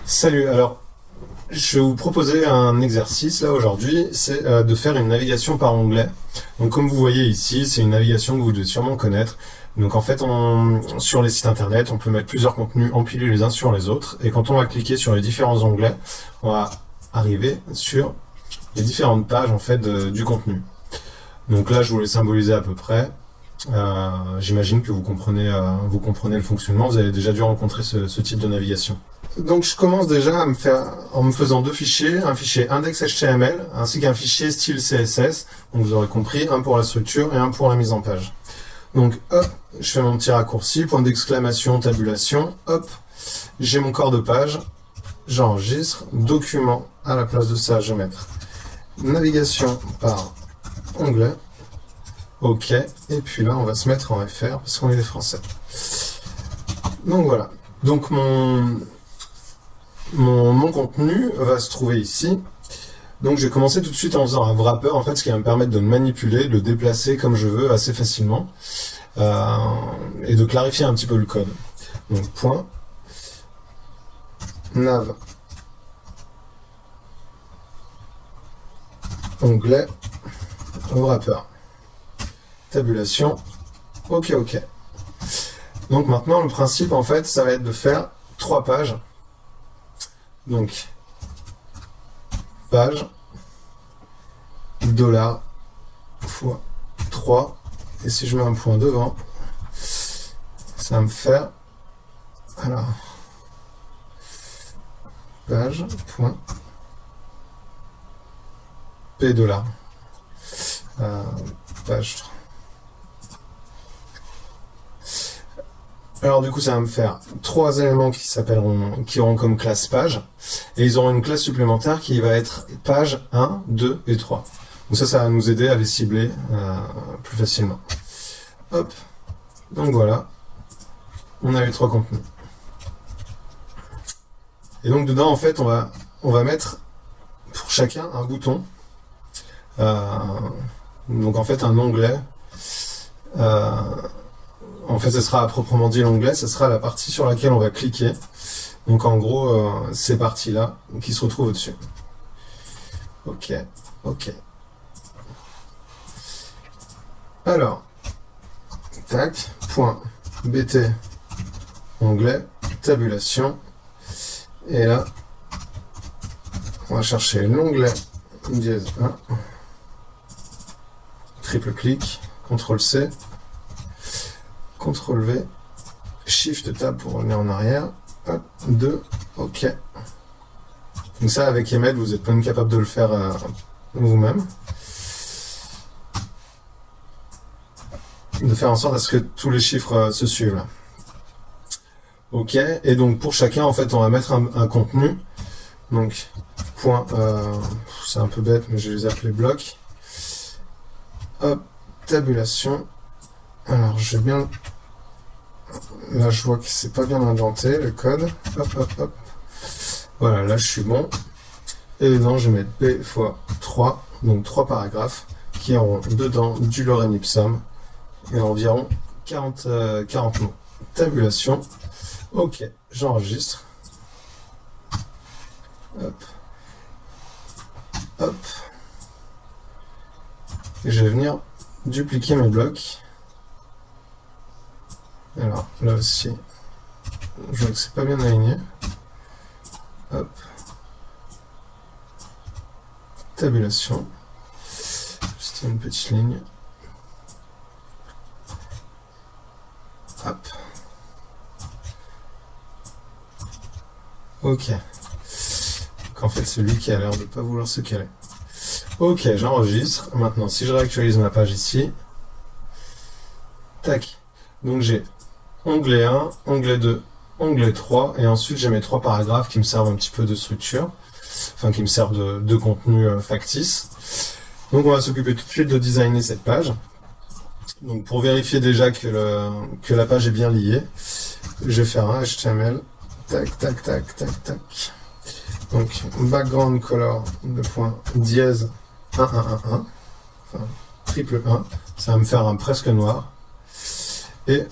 Salut, alors je vais vous proposer un exercice là aujourd'hui, c'est de faire une navigation par onglet. Donc comme vous voyez ici, c'est une navigation que vous devez sûrement connaître. Donc en fait, sur les sites internet, on peut mettre plusieurs contenus empilés les uns sur les autres, et quand on va cliquer sur les différents onglets, on va arriver sur les différentes pages en fait du contenu. Donc là, je vous l'ai symbolisé à peu près. J'imagine que vous comprenez le fonctionnement. Vous avez déjà dû rencontrer ce type de navigation. Donc je commence déjà en me faisant deux fichiers, un fichier index.html ainsi qu'un fichier style CSS. Donc vous aurez compris, un pour la structure et un pour la mise en page. Donc hop, je fais mon petit raccourci, point d'exclamation, tabulation, hop, j'ai mon corps de page, j'enregistre, document, à la place de ça je vais mettre navigation par onglet. Ok, et puis là on va se mettre en FR parce qu'on est des Français. Donc voilà, donc mon contenu va se trouver ici. Donc je vais commencer tout de suite en faisant un wrapper, en fait, ce qui va me permettre de le manipuler, de le déplacer comme je veux assez facilement, et de clarifier un petit peu le code. Donc point nav onglet wrapper. Tabulation, ok. Donc maintenant le principe en fait ça va être de faire 3 pages. Donc page $ fois 3, et si je mets un point devant, ça va me faire alors page point p $, page 3. Alors du coup ça va me faire 3 éléments qui auront comme classe page, et ils auront une classe supplémentaire qui va être page 1, 2 et 3. Donc ça va nous aider à les cibler plus facilement. Hop, donc voilà, on a les 3 contenus. Et donc dedans en fait on va mettre pour chacun un bouton, donc en fait un onglet. En fait, ce sera à proprement dit l'onglet, ce sera la partie sur laquelle on va cliquer. Donc en gros, ces parties-là qui se retrouvent au-dessus. Ok. Alors, tac, point bt, onglet, tabulation. Et là, on va chercher l'onglet dièse 1. Triple clic, CTRL C. CTRL V, Shift Tab pour revenir en arrière, hop, 2, ok. Donc ça, avec Emmet, vous n'êtes même capable de le faire vous-même. De faire en sorte à ce que tous les chiffres se suivent là. Ok, et donc pour chacun, en fait, on va mettre un contenu. Donc, point, c'est un peu bête, mais je vais les appeler blocs. Hop, tabulation. Alors, je vais bien... Là, je vois que c'est pas bien indenté, le code. Hop. Voilà, là, je suis bon. Et dedans, je vais mettre B fois 3, donc 3 paragraphes, qui auront dedans du lorem ipsum, et environ 40 mots. Tabulation. Ok, j'enregistre. Hop. Et je vais venir dupliquer mes blocs. Alors là aussi, je vois que c'est pas bien aligné. Hop. Tabulation. Juste une petite ligne. Hop. Ok. Donc en fait, c'est lui qui a l'air de pas vouloir se caler. Ok, j'enregistre. Maintenant, si je réactualise ma page ici, tac. Donc j'ai onglet 1, onglet 2, onglet 3, et ensuite j'ai mes 3 paragraphes qui me servent un petit peu de structure, enfin qui me servent de contenu factice. Donc on va s'occuper tout de suite de designer cette page. Donc pour vérifier déjà que la page est bien liée, je vais faire un HTML, tac. Donc background color de point dièse 1111, enfin triple 1, ça va me faire un presque noir. Et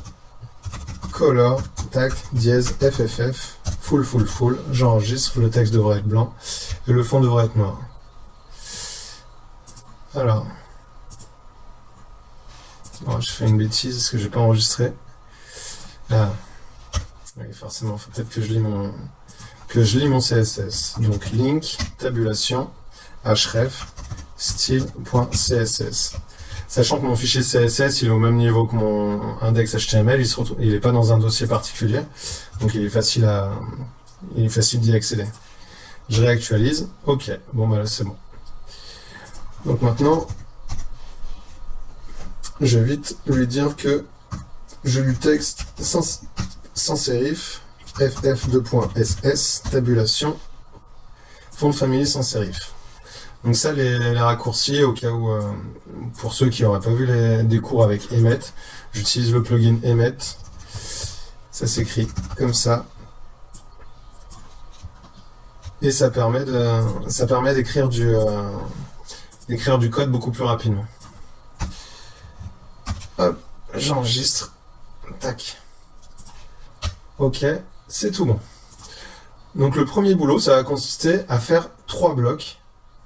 color, tac, dièse, FFF, full, j'enregistre, le texte devrait être blanc et le fond devrait être noir. Alors, bon, je fais une bêtise parce que j'ai pas enregistré. Ah, oui, forcément, faut peut-être que je lis mon CSS. Donc link, tabulation, href, style.css. Sachant que mon fichier CSS, il est au même niveau que mon index HTML, il est pas dans un dossier particulier, donc il est facile d'y accéder. Je réactualise, ok, bon bah là c'est bon. Donc maintenant, je vais vite lui dire que je lui texte sans sérif, ff2.ss, tabulation, fond de famille sans sérif. Donc ça, les raccourcis, au cas où, pour ceux qui n'auraient pas vu des cours avec Emmet, j'utilise le plugin Emmet. Ça s'écrit comme ça. Et ça permet d'écrire du code beaucoup plus rapidement. Hop, j'enregistre. Tac. Ok, c'est tout bon. Donc le premier boulot, ça va consister à faire 3 blocs,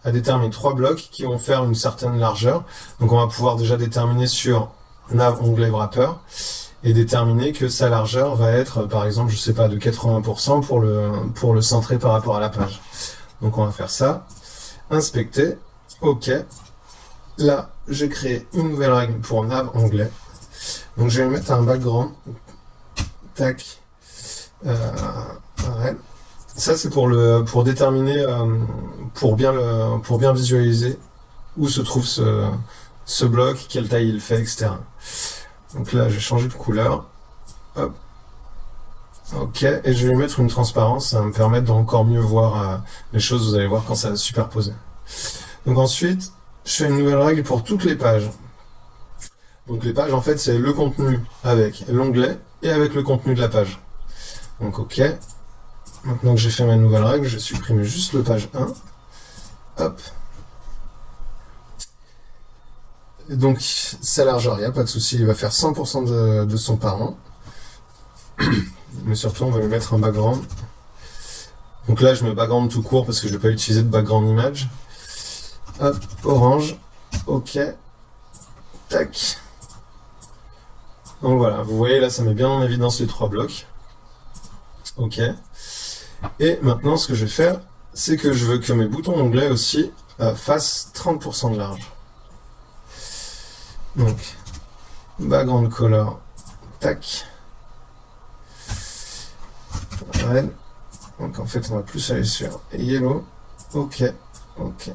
à déterminer 3 blocs qui vont faire une certaine largeur. Donc on va pouvoir déjà déterminer sur nav onglet wrapper et déterminer que sa largeur va être, par exemple, je sais pas, de 80% pour le centrer par rapport à la page. Donc on va faire ça. Inspecter. Ok. Là, j'ai créé une nouvelle règle pour nav onglet. Donc je vais mettre un background. Tac. Ouais. Ça c'est pour déterminer, pour bien visualiser où se trouve ce bloc, quelle taille il fait, etc. Donc là j'ai changé de couleur. Hop. Ok, et je vais lui mettre une transparence, ça va me permettre d'encore mieux voir les choses, vous allez voir quand ça va se superposer. Donc ensuite, je fais une nouvelle règle pour toutes les pages. Donc les pages en fait c'est le contenu avec l'onglet et avec le contenu de la page. Donc ok. Maintenant que j'ai fait ma nouvelle règle, je supprime juste le page 1. Hop. Et donc sa largeur, il n'y a pas de souci, il va faire 100% de son parent. Mais surtout on va lui mettre un background. Donc là je mets background tout court parce que je ne vais pas utiliser de background image. Hop, orange. Ok. Tac. Donc voilà, vous voyez là ça met bien en évidence les 3 blocs. Ok. Et maintenant ce que je vais faire, c'est que je veux que mes boutons onglets aussi fassent 30% de large. Donc, background color, tac. Red. Donc en fait on va plus aller sur yellow. Ok. Ok.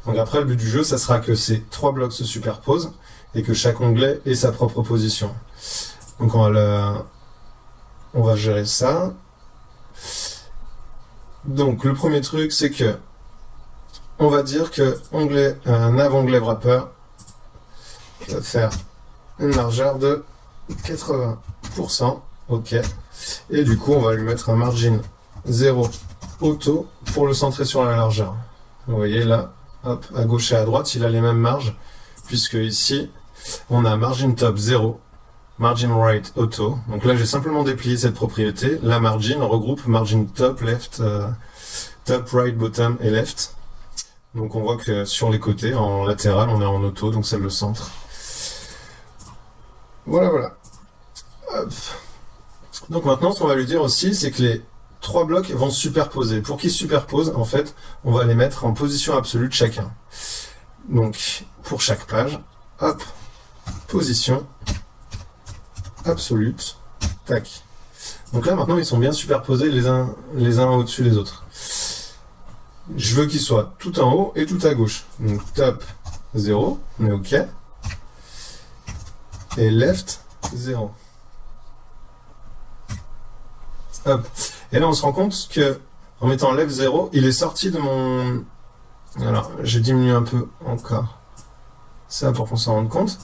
Donc après le but du jeu, ça sera que ces 3 blocs se superposent et que chaque onglet ait sa propre position. Donc on va gérer ça. Donc le premier truc, c'est que on va dire que nav onglet wrapper va faire une largeur de 80%. Ok. Et du coup, on va lui mettre un margin 0 auto pour le centrer sur la largeur. Vous voyez là, hop, à gauche et à droite, il a les mêmes marges, puisque ici, on a margin top 0, margin right auto. Donc là, j'ai simplement déplié cette propriété. La margin regroupe margin top, left, top, right, bottom et left. Donc on voit que sur les côtés, en latéral, on est en auto, donc c'est le centre. Voilà, voilà. Hop. Donc maintenant, ce qu'on va lui dire aussi, c'est que les 3 blocs vont se superposer. Pour qu'ils se superposent, en fait, on va les mettre en position absolue chacun. Donc, pour chaque page, hop, position absolue, tac. Donc là, maintenant, ils sont bien superposés les uns au-dessus des autres. Je veux qu'ils soient tout en haut et tout à gauche. Donc, top 0, on est OK. Et left 0. Hop. Et là, on se rend compte que en mettant left 0, il est sorti de mon... Alors, j'ai diminué un peu encore ça pour qu'on s'en rende compte.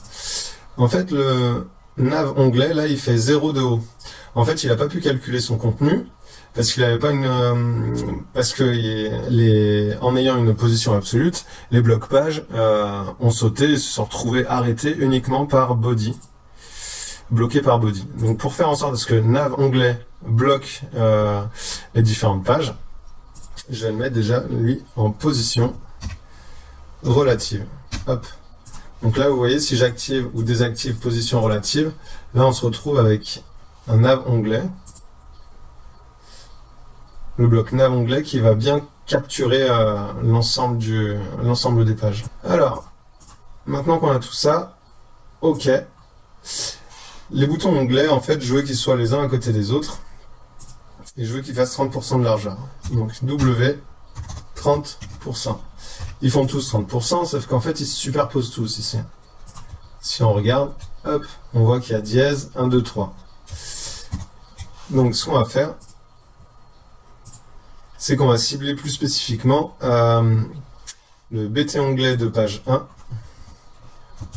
En fait, le nav onglet, là, il fait 0 de haut. En fait, il n'a pas pu calculer son contenu parce qu'il n'avait pas parce que en ayant une position absolue, les blocs pages ont sauté et se sont retrouvés arrêtés uniquement par body. bloqué par body. Donc pour faire en sorte à ce que nav onglet bloque les différentes pages, je vais le mettre déjà lui en position relative. Hop. Donc là vous voyez, si j'active ou désactive position relative, là on se retrouve avec un nav onglet, le bloc nav onglet qui va bien capturer l'ensemble des pages. Alors maintenant qu'on a tout ça, ok. Les boutons onglets, en fait, je veux qu'ils soient les uns à côté des autres. Et je veux qu'ils fassent 30% de largeur. Donc W, 30%. Ils font tous 30%, sauf qu'en fait, ils se superposent tous ici. Si on regarde, hop, on voit qu'il y a dièse, 1, 2, 3. Donc, ce qu'on va faire, c'est qu'on va cibler plus spécifiquement le BT onglet de page 1.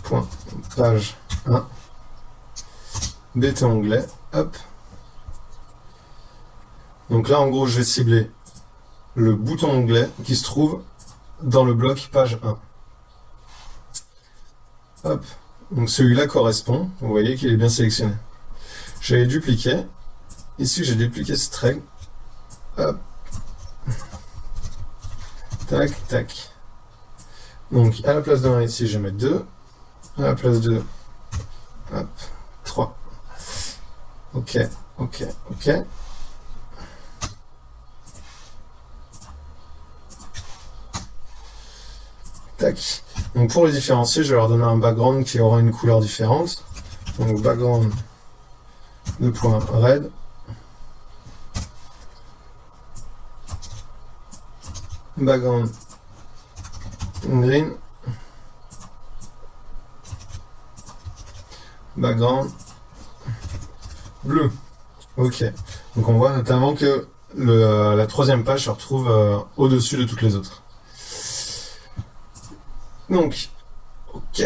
Point, page 1. BT onglet, hop. Donc là, en gros, je vais cibler le bouton onglet qui se trouve dans le bloc page 1. Hop. Donc celui-là correspond. Vous voyez qu'il est bien sélectionné. Je vais dupliquer. Ici, j'ai dupliqué cette règle. Hop. Tac, tac. Donc, à la place de 1 ici, je vais mettre 2. À la place de 2, hop, 3. Ok, ok, ok. Tac. Donc pour les différencier, je vais leur donner un background qui aura une couleur différente. Donc background de point red. Background green. Background bleu. Ok. Donc on voit notamment que la troisième page se retrouve au-dessus de toutes les autres. Donc, ok.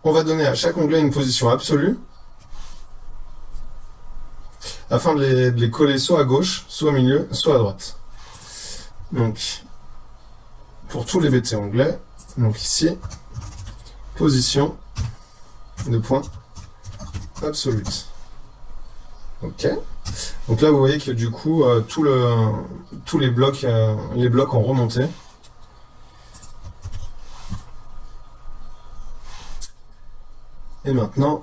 On va donner à chaque onglet une position absolue afin de les coller soit à gauche, soit au milieu, soit à droite. Donc, pour tous les BT onglets, donc ici, position de point absolute. Ok. Donc là, vous voyez que du coup, tous les blocs ont remonté. Et maintenant,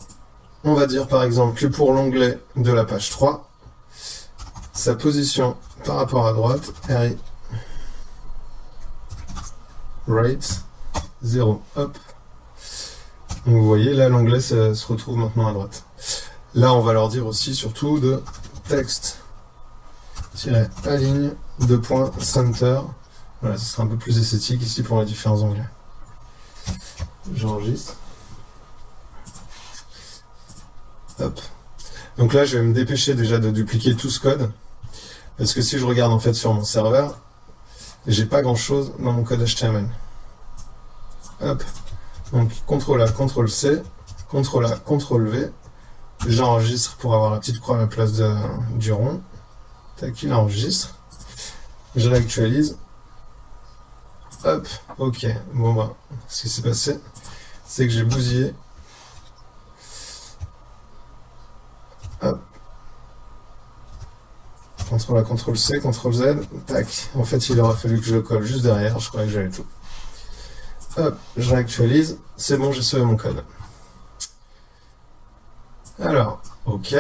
on va dire par exemple que pour l'onglet de la page 3, sa position par rapport à droite est right 0. Hop. Donc vous voyez, là l'onglet se retrouve maintenant à droite. Là, on va leur dire aussi surtout de texte-aligne de point center. Voilà, ce sera un peu plus esthétique ici pour les différents onglets. J'enregistre. Hop. Donc là, je vais me dépêcher déjà de dupliquer tout ce code. Parce que si je regarde en fait sur mon serveur, j'ai pas grand chose dans mon code HTML. Hop. Donc CTRL A, CTRL C, CTRL A, CTRL V. J'enregistre pour avoir la petite croix à la place du rond. Tac, il enregistre. Je réactualise. Hop. Ok. Bon bah, ce qui s'est passé, c'est que j'ai bousillé. Hop. CTRL A, CTRL C, CTRL Z, tac. En fait, il aurait fallu que je le colle juste derrière, je croyais que j'avais tout. Hop, je réactualise, c'est bon, j'ai sauvé mon code. Alors, ok.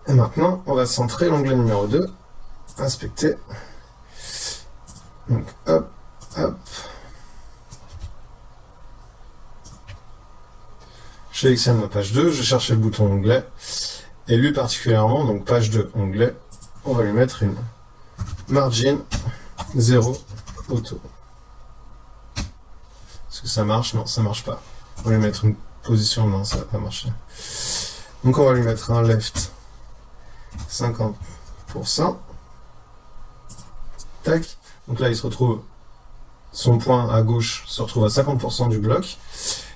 Et maintenant, on va centrer l'onglet numéro 2, inspecter. Donc, hop, hop. Je sélectionne ma page 2, je cherche le bouton onglet, et lui particulièrement, donc page 2 onglet, on va lui mettre une margin 0 auto. Est-ce que ça marche? Non, ça marche pas. On va lui mettre une position, non, ça va pas marcher. Donc on va lui mettre un left 50%. Tac. Donc là, il se retrouve, son point à gauche se retrouve à 50% du bloc.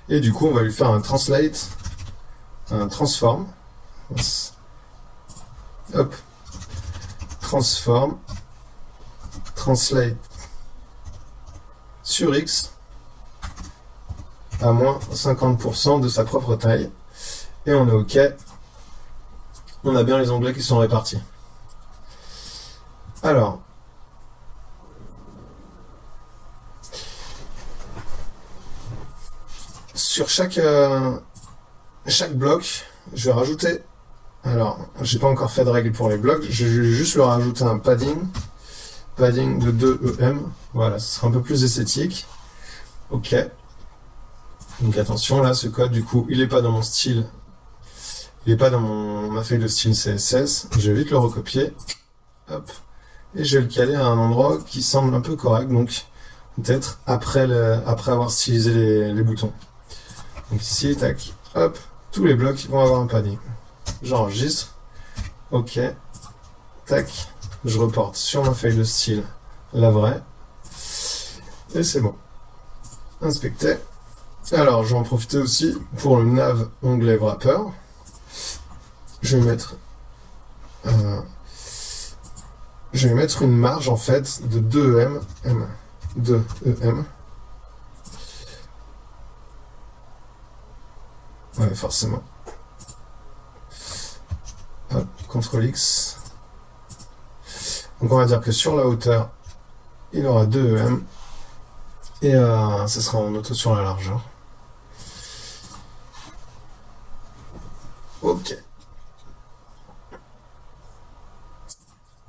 Et du coup, on va lui faire un translate, un transform. Hop. Transform. Translate sur X. à moins 50% de sa propre taille. Et on est OK. On a bien les onglets qui sont répartis. Alors, sur chaque bloc, je vais rajouter... Alors, j'ai pas encore fait de règle pour les blocs, je vais juste leur rajouter un padding de 2 EM. Voilà, ce sera un peu plus esthétique. OK. Donc attention, là, ce code, du coup, il n'est pas dans mon style. Il n'est pas dans ma feuille de style CSS. Je vais vite le recopier. Hop. Et je vais le caler à un endroit qui semble un peu correct. Donc, peut-être après avoir stylisé les boutons. Donc ici, tac, hop. Tous les blocs vont avoir un padding. J'enregistre. OK. Tac. Je reporte sur ma feuille de style la vraie. Et c'est bon. Inspecter. Alors, je vais en profiter aussi pour le nav onglet wrapper. Je vais mettre une marge en fait de 2 EM. 2 EM. Ouais, forcément. Hop, CTRL X. Donc on va dire que sur la hauteur, il aura 2 EM. Et ça sera en auto sur la largeur. OK.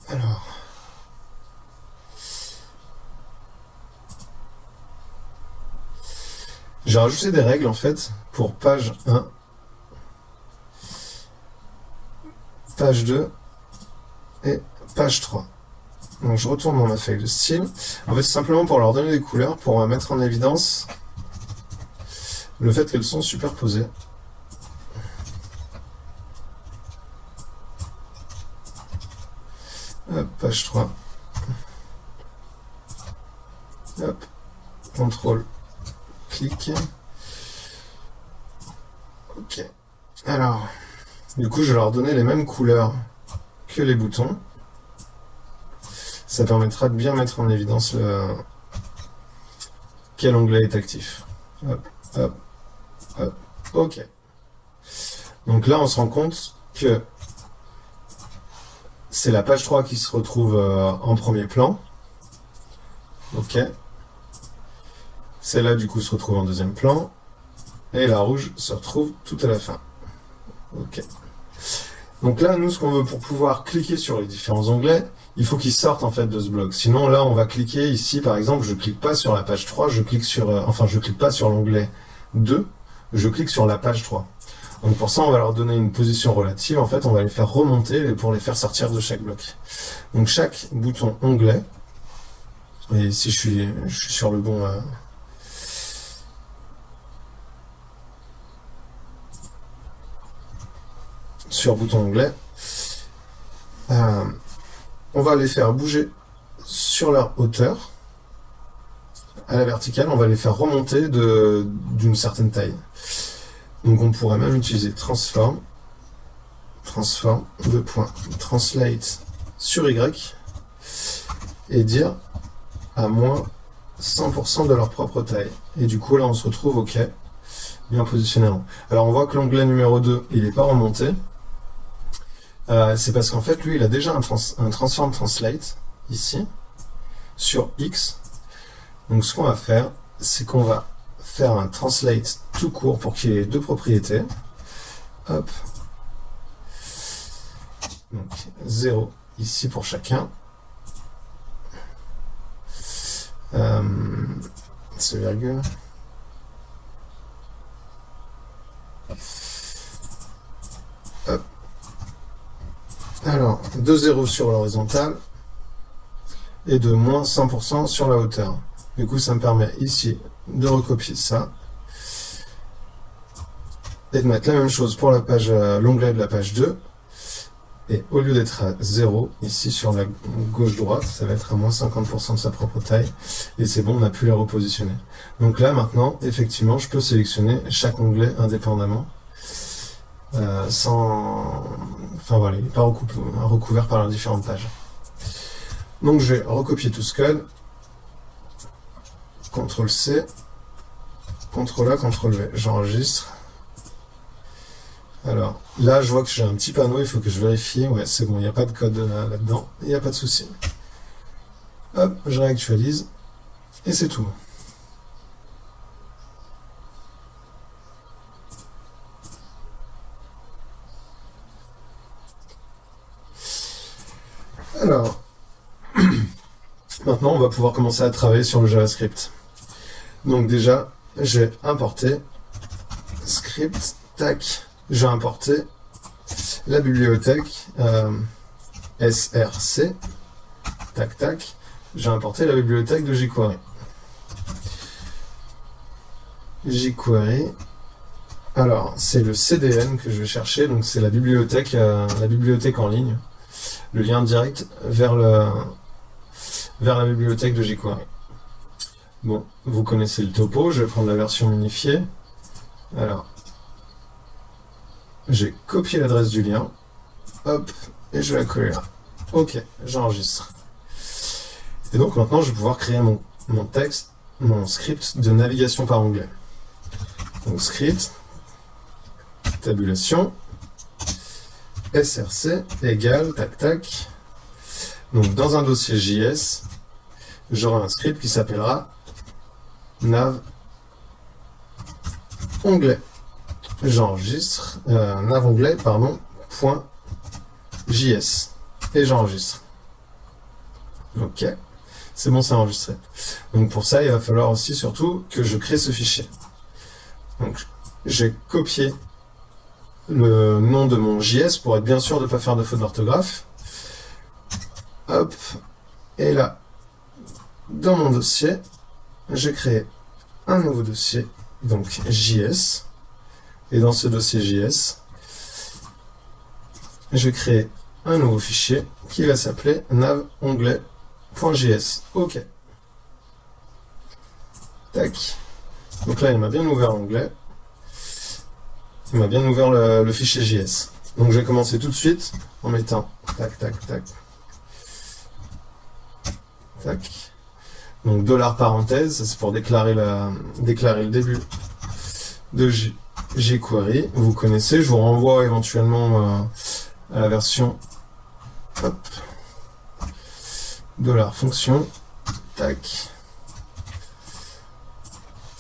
Alors. J'ai rajouté des règles en fait pour page 1, page 2 et page 3. Donc je retourne dans ma feuille de style. En fait, c'est simplement pour leur donner des couleurs, pour mettre en évidence le fait qu'elles sont superposées. Hop, page 3. Hop, contrôle, clic. OK. Alors, du coup, je vais leur donner les mêmes couleurs que les boutons. Ça permettra de bien mettre en évidence quel onglet est actif. Hop, hop, hop. OK. Donc là, on se rend compte que c'est la page 3 qui se retrouve en premier plan. OK. Celle-là, du coup, se retrouve en deuxième plan. Et la rouge se retrouve tout à la fin. OK. Donc là, nous, ce qu'on veut pour pouvoir cliquer sur les différents onglets, il faut qu'ils sortent en fait de ce bloc. Sinon, là, on va cliquer ici, par exemple, je clique pas sur la page 3, je clique je clique pas sur l'onglet 2, je clique sur la page 3. Donc pour ça, on va leur donner une position relative. En fait, on va les faire remonter pour les faire sortir de chaque bloc. Donc chaque bouton onglet, et ici je suis sur le bon... sur bouton onglet, on va les faire bouger sur leur hauteur. À la verticale, on va les faire remonter d'une certaine taille. Donc on pourrait même utiliser transform, translate sur Y, et dire à moins 100% de leur propre taille. Et du coup là on se retrouve OK, bien positionné. Alors on voit que l'onglet numéro 2, il n'est pas remonté. C'est parce qu'en fait lui il a déjà un transform translate ici sur X. Donc ce qu'on va faire, c'est qu'on va faire un translate tout court pour qu'il y ait deux propriétés. Hop. Donc 0 ici pour chacun. C'est virgule. Hop. Alors, 2 0 sur l'horizontale et de moins 100% sur la hauteur. Du coup, ça me permet ici de recopier ça et de mettre la même chose pour la page, l'onglet de la page 2. Et au lieu d'être à 0, ici sur la gauche-droite, ça va être à moins 50% de sa propre taille. Et c'est bon, on a pu les repositionner. Donc là, maintenant, effectivement, je peux sélectionner chaque onglet indépendamment. Enfin voilà, il n'est pas recouvert par les différentes pages. Donc je vais recopier tout ce code. CTRL C. CTRL A, CTRL V. J'enregistre. Alors, là, je vois que j'ai un petit panneau, il faut que je vérifie. Ouais, c'est bon, il n'y a pas de code là-dedans, il n'y a pas de souci. Hop, je réactualise, et c'est tout. Alors, maintenant, on va pouvoir commencer à travailler sur le JavaScript. Donc déjà, j'ai importé script, tac, j'ai importé la bibliothèque src, tac, tac, j'ai importé la bibliothèque de jQuery. jQuery, alors c'est le CDN que je vais chercher, donc c'est la bibliothèque en ligne, le lien direct vers la bibliothèque de jQuery. Bon, vous connaissez le topo, je vais prendre la version unifiée. Alors, j'ai copié l'adresse du lien, hop, et je vais la coller là. Ok, j'enregistre. Et donc maintenant, je vais pouvoir créer mon texte, mon script de navigation par onglet. Donc script, tabulation, src égale, tac tac. Donc dans un dossier JS, j'aurai un script qui s'appellera nav onglet. J'enregistre nav onglet, pardon, point JS. Et j'enregistre. Ok, c'est bon, c'est enregistré. Donc pour ça, il va falloir aussi surtout que je crée ce fichier. Donc j'ai copié le nom de mon JS pour être bien sûr de ne pas faire de faute d'orthographe. Hop, et là, dans mon dossier, j'ai créé un nouveau dossier, donc JS. Et dans ce dossier JS, je crée un nouveau fichier qui va s'appeler navonglet.js. Ok. Tac. Donc là, il m'a bien ouvert l'onglet. Il m'a bien ouvert le fichier JS. Donc je vais commencer tout de suite en mettant tac, tac, tac. Tac. Donc $parenthèse, c'est pour déclarer le début de jQuery. Vous connaissez, je vous renvoie éventuellement à la version hop, $fonction. Tac.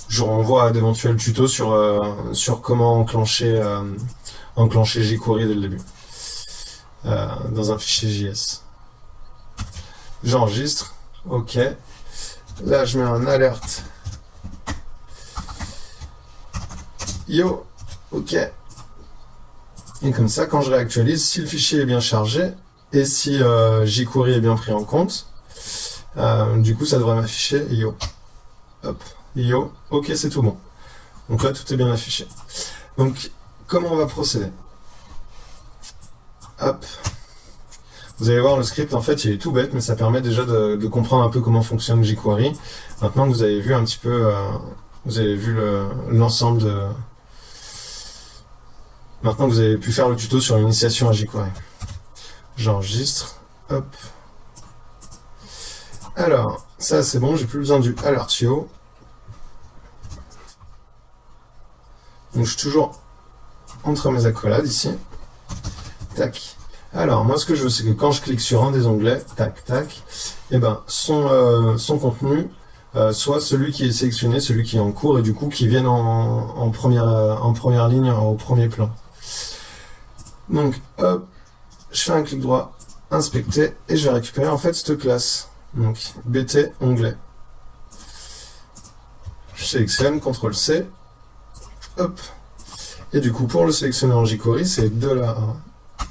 Je vous renvoie à d'éventuels tutos sur comment enclencher jQuery dès le début dans un fichier JS. J'enregistre. Ok. Là, je mets un alerte. Yo. Ok. Et comme ça, quand je réactualise, si le fichier est bien chargé et si jQuery est bien pris en compte, du coup, ça devrait m'afficher yo. Hop. Yo. Ok, c'est tout bon. Donc là, tout est bien affiché. Donc, comment on va procéder? Hop. Vous allez voir, le script, en fait, il est tout bête, mais ça permet déjà de comprendre un peu comment fonctionne jQuery. Maintenant que vous avez vu un petit peu, vous avez vu l'ensemble de... Maintenant que vous avez pu faire le tuto sur l'initiation à jQuery. J'enregistre. Hop. Alors, ça c'est bon, j'ai plus besoin du alertio. Donc je suis toujours entre mes accolades ici. Tac. Alors, moi, ce que je veux, c'est que quand je clique sur un des onglets, tac, tac, et ben, son contenu soit celui qui est sélectionné, celui qui est en cours, et du coup, qui vienne en première ligne, au premier plan. Donc, hop, je fais un clic droit, inspecter, et je vais récupérer, en fait, cette classe. Donc, bt onglet. Je sélectionne, CTRL-C, hop, et du coup, pour le sélectionner en jQuery, c'est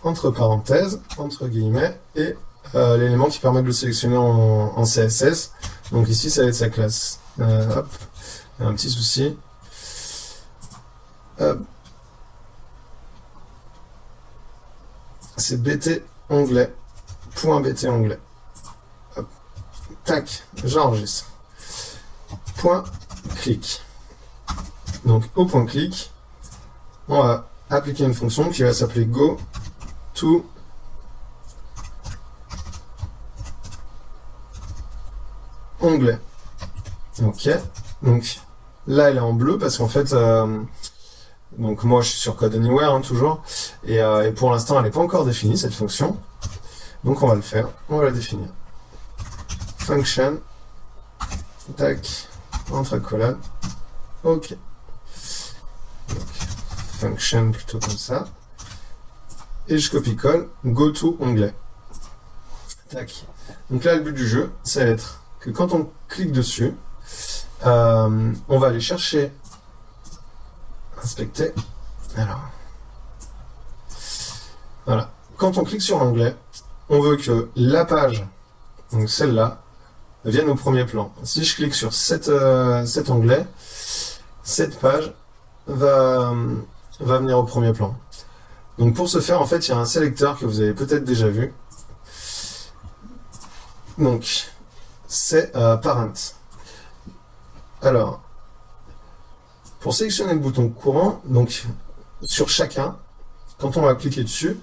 entre parenthèses, entre guillemets, et l'élément qui permet de le sélectionner en CSS. Donc ici, ça va être sa classe. Hop, il y a un petit souci. Hop. C'est bt onglet, point bt onglet. Hop. Tac, j'enregistre. Point clic. Donc au point clic, on va appliquer une fonction qui va s'appeler go to onglet. Ok, donc Là, elle est en bleu parce qu'en fait, donc moi je suis sur Code Anywhere hein, toujours, et pour l'instant elle n'est pas encore définie cette fonction. Donc on va le faire, on va la définir. Function, tac, entre accolades, ok. Donc, function plutôt comme ça. Et je copie-colle, go to onglet. Tac. Donc là le but du jeu, ça va être que quand on clique dessus, on va aller chercher, inspecter, alors, voilà, quand on clique sur l'onglet, on veut que la page, donc celle-là, vienne au premier plan. Si je clique sur cet onglet, cette page va venir au premier plan. Donc pour ce faire, en fait, il y a un sélecteur que vous avez peut-être déjà vu. Donc, c'est parent. Alors, pour sélectionner le bouton courant, donc sur chacun, quand on va cliquer dessus,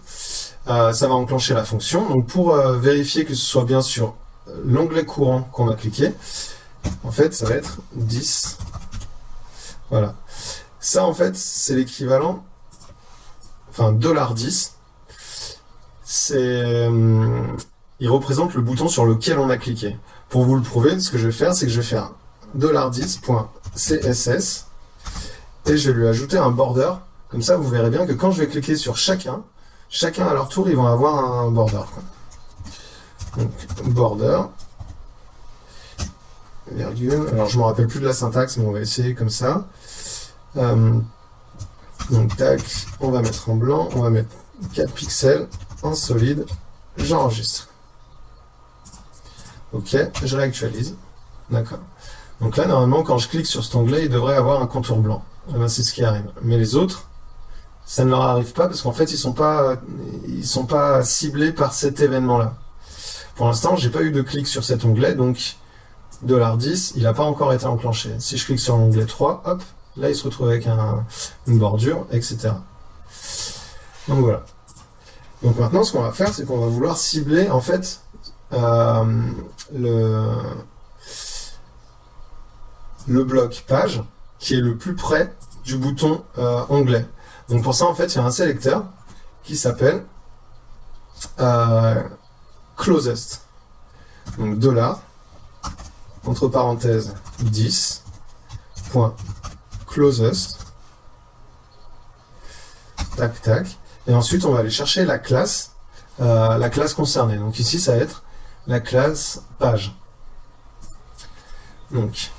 ça va enclencher la fonction. Donc pour vérifier que ce soit bien sur l'onglet courant qu'on va cliquer, en fait, ça va être 10. Voilà. Ça, en fait, c'est l'équivalent, enfin, $10. C'est, il représente le bouton sur lequel on a cliqué. Pour vous le prouver, ce que je vais faire, c'est que je vais faire $10.css et je vais lui ajouter un border. Comme ça, vous verrez bien que quand je vais cliquer sur chacun à leur tour, ils vont avoir un border. Donc, border, virgule. Alors, je ne me rappelle plus de la syntaxe, mais on va essayer comme ça. Donc, tac, on va mettre en blanc, on va mettre 4 pixels en solide. J'enregistre. Ok, je réactualise. D'accord. Donc là, normalement, quand je clique sur cet onglet, il devrait avoir un contour blanc. Eh ben, c'est ce qui arrive. Mais les autres, ça ne leur arrive pas parce qu'en fait, ils sont pas ciblés par cet événement-là. Pour l'instant, j'ai pas eu de clic sur cet onglet, donc $10, il n'a pas encore été enclenché. Si je clique sur l'onglet 3, hop, là, il se retrouve avec une bordure, etc. Donc voilà. Donc maintenant, ce qu'on va faire, c'est qu'on va vouloir cibler, en fait, le bloc page qui est le plus près du bouton onglet. Donc pour ça, en fait, il y a un sélecteur qui s'appelle closest. Donc entre parenthèses 10.closest. Tac, tac. Et ensuite, on va aller chercher la classe concernée. Donc ici, ça va être la classe page. Donc,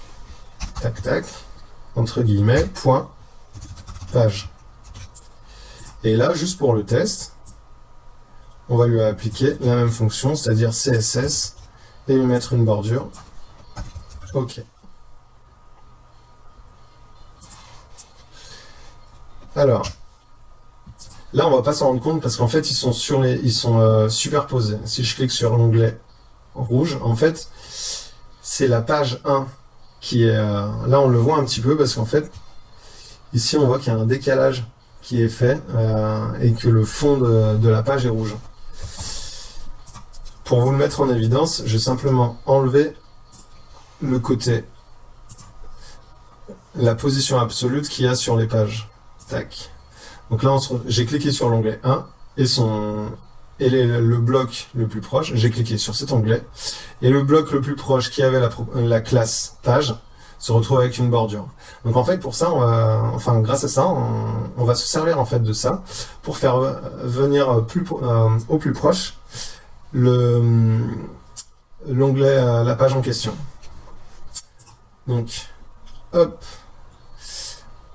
tac, tac, entre guillemets, point, page. Et là, juste pour le test, on va lui appliquer la même fonction, c'est-à-dire CSS, et lui mettre une bordure. OK. Alors, là, on va pas s'en rendre compte parce qu'en fait, ils sont superposés. Si je clique sur l'onglet rouge, en fait, c'est la page 1 qui est... là, on le voit un petit peu parce qu'en fait, ici, on voit qu'il y a un décalage qui est fait et que le fond de la page est rouge. Pour vous le mettre en évidence, je vais simplement enlever le côté, la position absolue qu'il y a sur les pages. Tac. Donc là, j'ai cliqué sur l'onglet 1 et le bloc le plus proche, j'ai cliqué sur cet onglet, et le bloc le plus proche qui avait la classe page se retrouve avec une bordure. Donc en fait, pour ça, grâce à ça, on va se servir en fait de ça pour faire venir au plus proche l'onglet, la page en question. Donc, hop,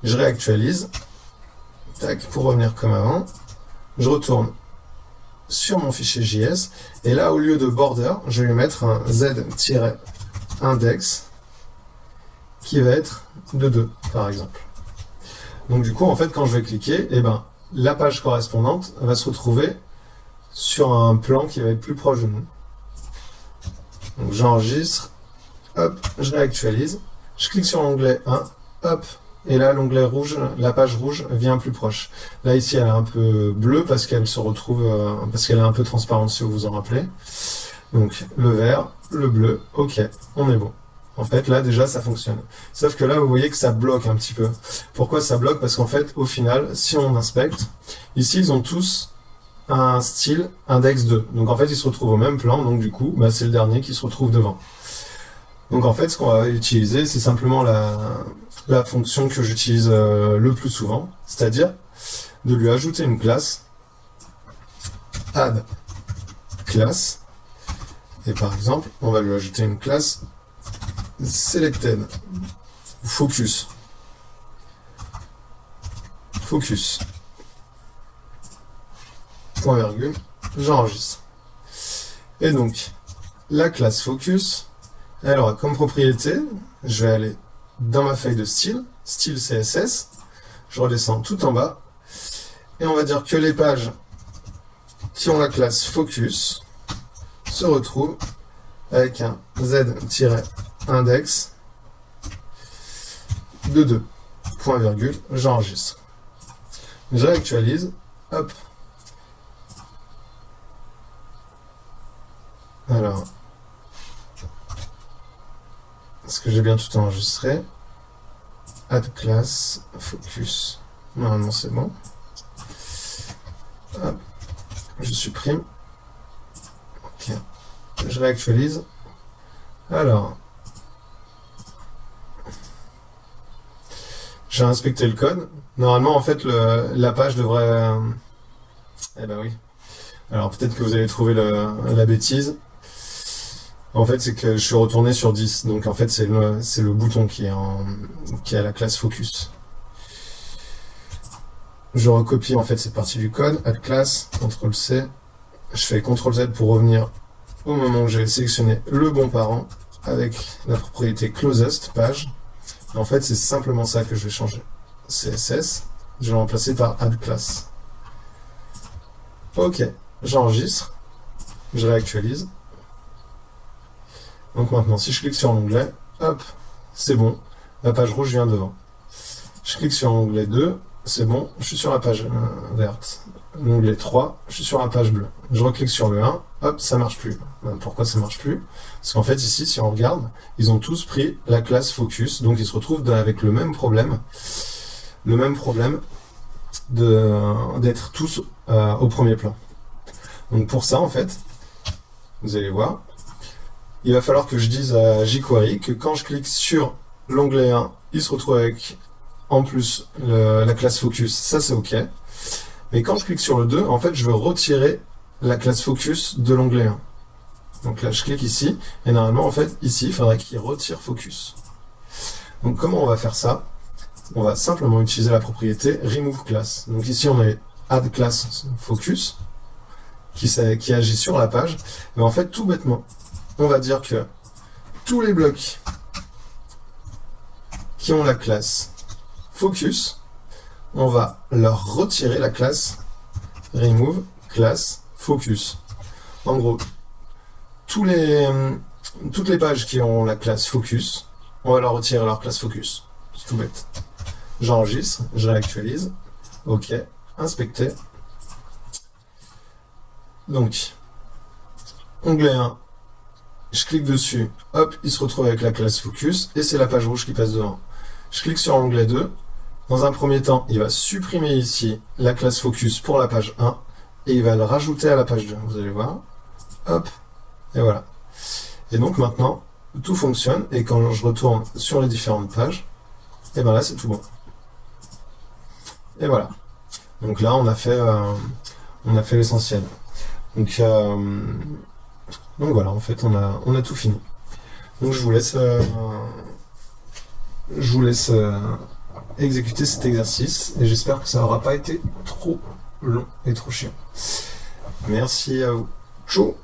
je réactualise. Tac, pour revenir comme avant, je retourne sur mon fichier JS, et là, au lieu de border, je vais lui mettre un z-index qui va être de 2, par exemple. Donc du coup, en fait, quand je vais cliquer, la page correspondante va se retrouver sur un plan qui va être plus proche de nous. Donc j'enregistre, hop, je réactualise, je clique sur l'onglet 1, hop, et là, l'onglet rouge, la page rouge vient plus proche. Là, ici, elle est un peu bleue parce qu'elle se retrouve, parce qu'elle est un peu transparente, si vous vous en rappelez. Donc, le vert, le bleu, ok, on est bon. En fait, là, déjà, ça fonctionne. Sauf que là, vous voyez que ça bloque un petit peu. Pourquoi ça bloque? Parce qu'en fait, au final, si on inspecte, ici, ils ont tous un style index 2. Donc, en fait, ils se retrouvent au même plan. Donc, du coup, c'est le dernier qui se retrouve devant. Donc, en fait, ce qu'on va utiliser, c'est simplement la fonction que j'utilise le plus souvent. C'est-à-dire de lui ajouter une classe add class. Et par exemple, on va lui ajouter une classe selected focus. Point virgule, j'enregistre. Et donc, la classe focus, elle aura comme propriété, je vais aller dans ma feuille de style CSS, je redescends tout en bas, et on va dire que les pages qui ont la classe focus se retrouvent avec un z-index de 2, point virgule, j'enregistre. Je réactualise, hop. Alors, est-ce que j'ai bien tout enregistré? Add class, focus. Normalement, c'est bon. Hop. Je supprime. Ok. Je réactualise. Alors, j'ai inspecté le code. Normalement, en fait, la page devrait... Eh ben oui. Alors, peut-être que vous allez trouver la bêtise. En fait, c'est que je suis retourné sur 10. Donc, en fait, c'est le bouton qui est à la classe focus. Je recopie, en fait, cette partie du code. Add class, CTRL-C. Je fais CTRL-Z pour revenir au moment où j'ai sélectionné le bon parent avec la propriété closest page. En fait, c'est simplement ça que je vais changer. CSS, je vais le remplacer par add class. Ok, j'enregistre, je réactualise. Donc maintenant, si je clique sur l'onglet, hop, c'est bon, la page rouge vient devant. Je clique sur l'onglet 2, c'est bon, je suis sur la page verte. L'onglet 3, je suis sur la page bleue. Je reclique sur le 1, hop, ça marche plus. Pourquoi ça marche plus? Parce qu'en fait, ici, si on regarde, ils ont tous pris la classe focus, donc ils se retrouvent avec le même problème d'être tous au premier plan. Donc pour ça, en fait, vous allez voir, il va falloir que je dise à jQuery que quand je clique sur l'onglet 1, il se retrouve avec en plus la classe focus, ça c'est ok. Mais quand je clique sur le 2, en fait, je veux retirer la classe focus de l'onglet 1. Donc là, je clique ici, et normalement, en fait, ici, il faudrait qu'il retire focus. Donc comment on va faire ça? On va simplement utiliser la propriété remove class. Donc ici, on a add class focus, qui agit sur la page. Mais en fait, tout bêtement, on va dire que tous les blocs qui ont la classe focus, on va leur retirer la classe remove class focus. En gros, toutes les pages qui ont la classe focus, on va leur retirer leur classe focus. C'est tout bête. J'enregistre, je réactualise. Ok, inspecter. Donc, onglet 1, je clique dessus, hop, il se retrouve avec la classe focus, et c'est la page rouge qui passe devant. Je clique sur l'onglet 2, dans un premier temps, il va supprimer ici la classe focus pour la page 1, et il va le rajouter à la page 2, vous allez voir. Hop, et voilà. Et donc maintenant, tout fonctionne, et quand je retourne sur les différentes pages, et ben là c'est tout bon. Et voilà. Donc là on a fait l'essentiel. Donc voilà, en fait on a tout fini. Donc je vous laisse exécuter cet exercice, et j'espère que ça n'aura pas été trop long et trop chiant. Merci à vous. Ciao.